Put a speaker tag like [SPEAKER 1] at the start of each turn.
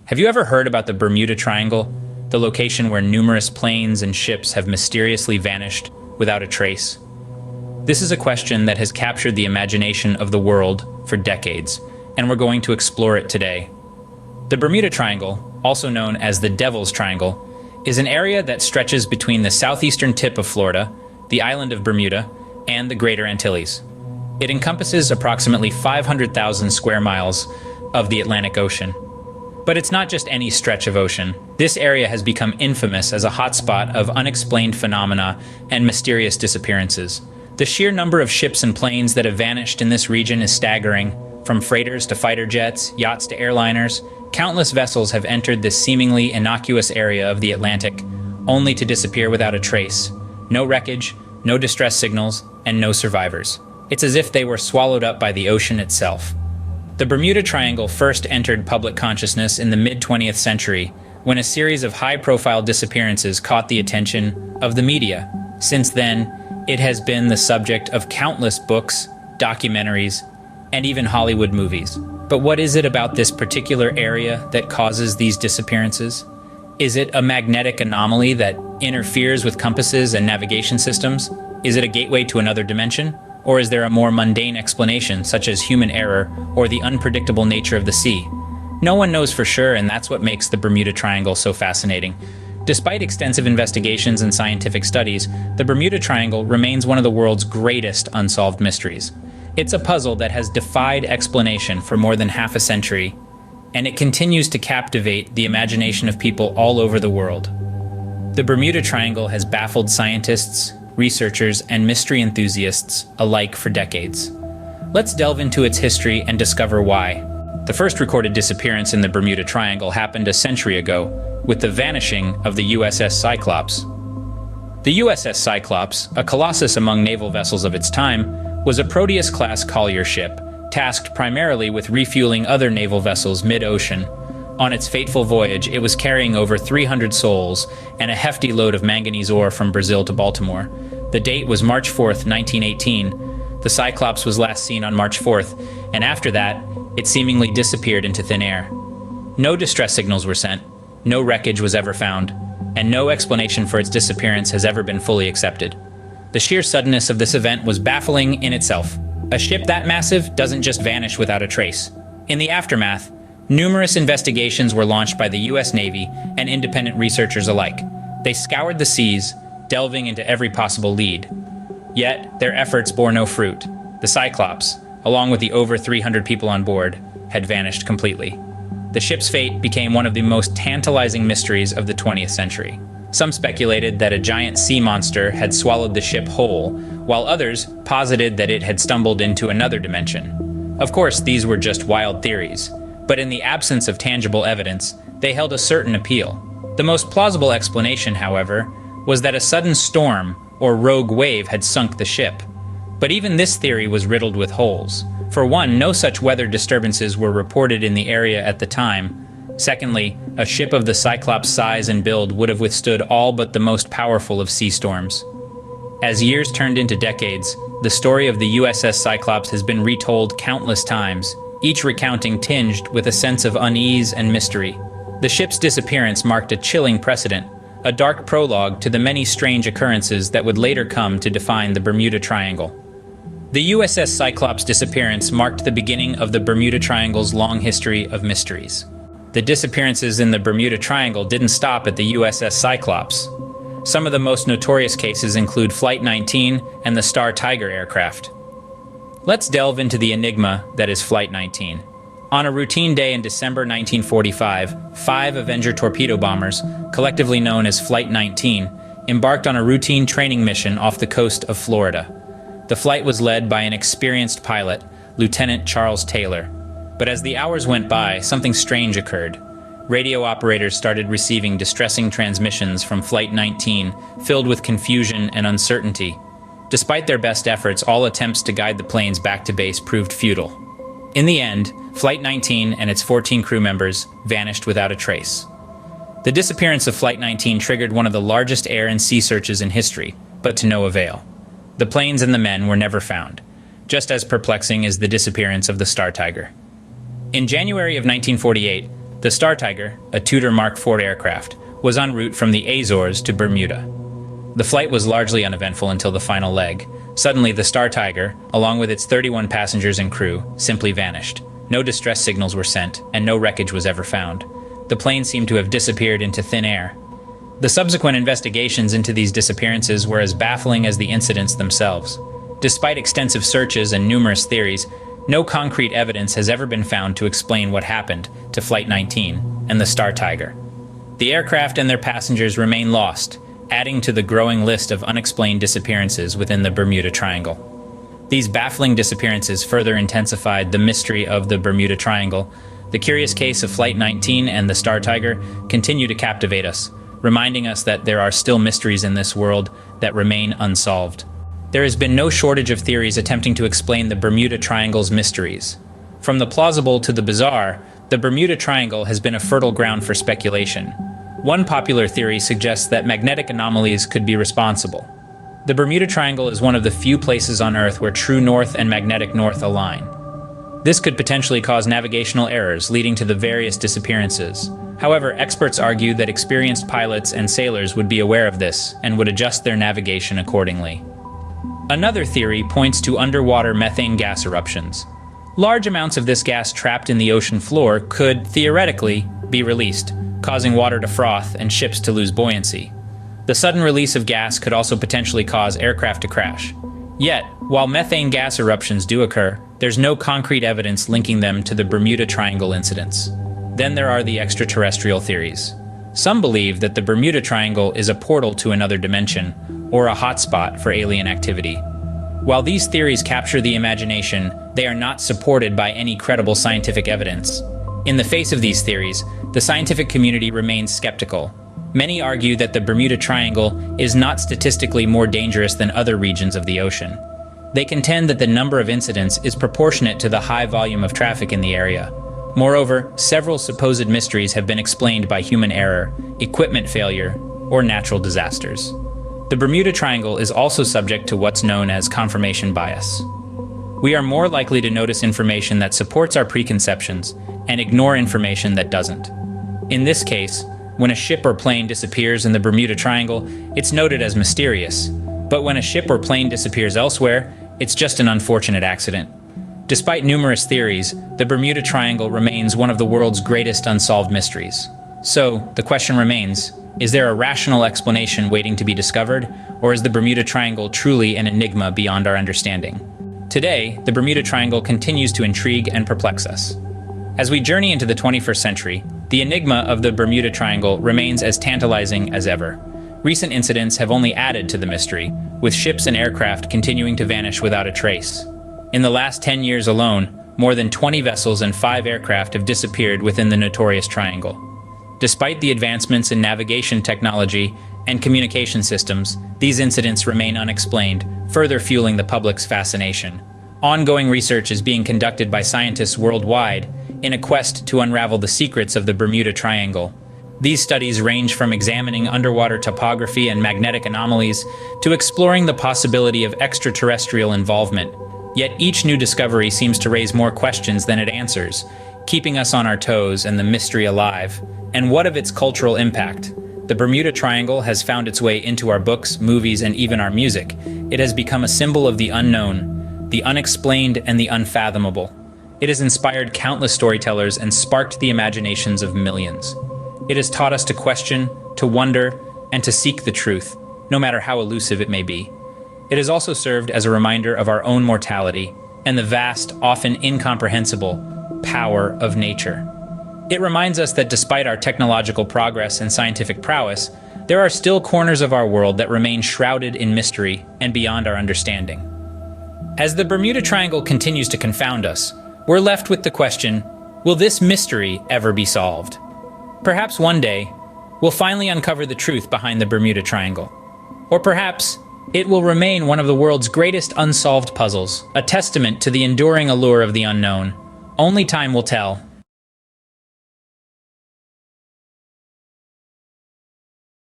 [SPEAKER 1] Have you ever heard about the Bermuda Triangle, the location where numerous planes and ships have mysteriously vanished without a trace? This is a question that has captured the imagination of the world for decades, and we're going to explore it today. The Bermuda Triangle, also known as the Devil's Triangle, is an area that stretches between the southeastern tip of Florida, the island of Bermuda, and the Greater Antilles. It encompasses approximately 500,000 square miles of the Atlantic Ocean. But it's not just any stretch of ocean. This area has become infamous as a hotspot of unexplained phenomena and mysterious disappearances. The sheer number of ships and planes that have vanished in this region is staggering. From freighters to fighter jets, yachts to airliners, countless vessels have entered this seemingly innocuous area of the Atlantic, only to disappear without a trace. No wreckage, no distress signals, and no survivors. It's as if they were swallowed up by the ocean itself. The Bermuda Triangle first entered public consciousness in the mid-20th century, when a series of high-profile disappearances caught the attention of the media. Since then, it has been the subject of countless books, documentaries, and even Hollywood movies. But what is it about this particular area that causes these disappearances? Is it a magnetic anomaly that interferes with compasses and navigation systems? Is it a gateway to another dimension? Or is there a more mundane explanation, such as human error or the unpredictable nature of the sea? No one knows for sure, and that's what makes the Bermuda Triangle so fascinating. Despite extensive investigations and scientific studies, the Bermuda Triangle remains one of the world's greatest unsolved mysteries. It's a puzzle that has defied explanation for more than half a century, and it continues to captivate the imagination of people all over the world. The Bermuda Triangle has baffled scientists, researchers, and mystery enthusiasts alike for decades. Let's delve into its history and discover why. The first recorded disappearance in the Bermuda Triangle happened a century ago, with the vanishing of the USS Cyclops. The USS Cyclops, a colossus among naval vessels of its time, was a Proteus-class collier ship, tasked primarily with refueling other naval vessels mid-ocean. On its fateful voyage, it was carrying over 300 souls and a hefty load of manganese ore from Brazil to Baltimore. The date was March 4th, 1918. The Cyclops was last seen on March 4th, and after that, it seemingly disappeared into thin air. No distress signals were sent, no wreckage was ever found, and no explanation for its disappearance has ever been fully accepted. The sheer suddenness of this event was baffling in itself. A ship that massive doesn't just vanish without a trace. In the aftermath, numerous investigations were launched by the U.S. Navy and independent researchers alike. They scoured the seas, delving into every possible lead. Yet, their efforts bore no fruit. The Cyclops, along with the over 300 people on board, had vanished completely. The ship's fate became one of the most tantalizing mysteries of the 20th century. Some speculated that a giant sea monster had swallowed the ship whole, while others posited that it had stumbled into another dimension. Of course, these were just wild theories, but in the absence of tangible evidence, they held a certain appeal. The most plausible explanation, however, was that a sudden storm or rogue wave had sunk the ship. But even this theory was riddled with holes. For one, no such weather disturbances were reported in the area at the time. Secondly, a ship of the Cyclops' size and build would have withstood all but the most powerful of sea storms. As years turned into decades, the story of the USS Cyclops has been retold countless times, each recounting tinged with a sense of unease and mystery. The ship's disappearance marked a chilling precedent, a dark prologue to the many strange occurrences that would later come to define the Bermuda Triangle. The USS Cyclops' disappearance marked the beginning of the Bermuda Triangle's long history of mysteries. The disappearances in the Bermuda Triangle didn't stop at the USS Cyclops. Some of the most notorious cases include Flight 19 and the Star Tiger aircraft. Let's delve into the enigma that is Flight 19. On a routine day in December 1945, 5 Avenger torpedo bombers, collectively known as Flight 19, embarked on a routine training mission off the coast of Florida. The flight was led by an experienced pilot, Lieutenant Charles Taylor. But as the hours went by, something strange occurred. Radio operators started receiving distressing transmissions from Flight 19, filled with confusion and uncertainty. Despite their best efforts, all attempts to guide the planes back to base proved futile. In the end, Flight 19 and its 14 crew members vanished without a trace. The disappearance of Flight 19 triggered one of the largest air and sea searches in history, but to no avail. The planes and the men were never found, just as perplexing as the disappearance of the Star Tiger. In January of 1948, The Star Tiger, a Tudor Mark IV aircraft, was en route from the Azores to Bermuda. The flight was largely uneventful until the final leg. Suddenly, the Star Tiger, along with its 31 passengers and crew, simply vanished. No distress signals were sent, and no wreckage was ever found. The plane seemed to have disappeared into thin air. The subsequent investigations into these disappearances were as baffling as the incidents themselves. Despite extensive searches and numerous theories, no concrete evidence has ever been found to explain what happened to Flight 19 and the Star Tiger. The aircraft and their passengers remain lost, adding to the growing list of unexplained disappearances within the Bermuda Triangle. These baffling disappearances further intensified the mystery of the Bermuda Triangle. The curious case of Flight 19 and the Star Tiger continue to captivate us, reminding us that there are still mysteries in this world that remain unsolved. There has been no shortage of theories attempting to explain the Bermuda Triangle's mysteries. From the plausible to the bizarre, the Bermuda Triangle has been a fertile ground for speculation. One popular theory suggests that magnetic anomalies could be responsible. The Bermuda Triangle is one of the few places on Earth where true north and magnetic north align. This could potentially cause navigational errors, leading to the various disappearances. However, experts argue that experienced pilots and sailors would be aware of this and would adjust their navigation accordingly. Another theory points to underwater methane gas eruptions. Large amounts of this gas trapped in the ocean floor could, theoretically, be released, causing water to froth and ships to lose buoyancy. The sudden release of gas could also potentially cause aircraft to crash. Yet, while methane gas eruptions do occur, there's no concrete evidence linking them to the Bermuda Triangle incidents. Then there are the extraterrestrial theories. Some believe that the Bermuda Triangle is a portal to another dimension, or a hotspot for alien activity. While these theories capture the imagination, they are not supported by any credible scientific evidence. In the face of these theories, the scientific community remains skeptical. Many argue that the Bermuda Triangle is not statistically more dangerous than other regions of the ocean. They contend that the number of incidents is proportionate to the high volume of traffic in the area. Moreover, several supposed mysteries have been explained by human error, equipment failure, or natural disasters. The Bermuda Triangle is also subject to what's known as confirmation bias. We are more likely to notice information that supports our preconceptions and ignore information that doesn't. In this case, when a ship or plane disappears in the Bermuda Triangle, it's noted as mysterious. But when a ship or plane disappears elsewhere, it's just an unfortunate accident. Despite numerous theories, the Bermuda Triangle remains one of the world's greatest unsolved mysteries. So, the question remains, is there a rational explanation waiting to be discovered, or is the Bermuda Triangle truly an enigma beyond our understanding? Today, the Bermuda Triangle continues to intrigue and perplex us. As we journey into the 21st century, the enigma of the Bermuda Triangle remains as tantalizing as ever. Recent incidents have only added to the mystery, with ships and aircraft continuing to vanish without a trace. In the last 10 years alone, more than 20 vessels and 5 aircraft have disappeared within the notorious triangle. Despite the advancements in navigation technology and communication systems, these incidents remain unexplained, further fueling the public's fascination. Ongoing research is being conducted by scientists worldwide in a quest to unravel the secrets of the Bermuda Triangle. These studies range from examining underwater topography and magnetic anomalies to exploring the possibility of extraterrestrial involvement. Yet each new discovery seems to raise more questions than it answers, keeping us on our toes and the mystery alive. And what of its cultural impact? The Bermuda Triangle has found its way into our books, movies, and even our music. It has become a symbol of the unknown, the unexplained, and the unfathomable. It has inspired countless storytellers and sparked the imaginations of millions. It has taught us to question, to wonder, and to seek the truth, no matter how elusive it may be. It has also served as a reminder of our own mortality and the vast, often incomprehensible, power of nature. It reminds us that despite our technological progress and scientific prowess, there are still corners of our world that remain shrouded in mystery and beyond our understanding. As the Bermuda Triangle continues to confound us, we're left with the question, will this mystery ever be solved? Perhaps one day, we'll finally uncover the truth behind the Bermuda Triangle. Or perhaps, it will remain one of the world's greatest unsolved puzzles, a testament to the enduring allure of the unknown. Only time will tell.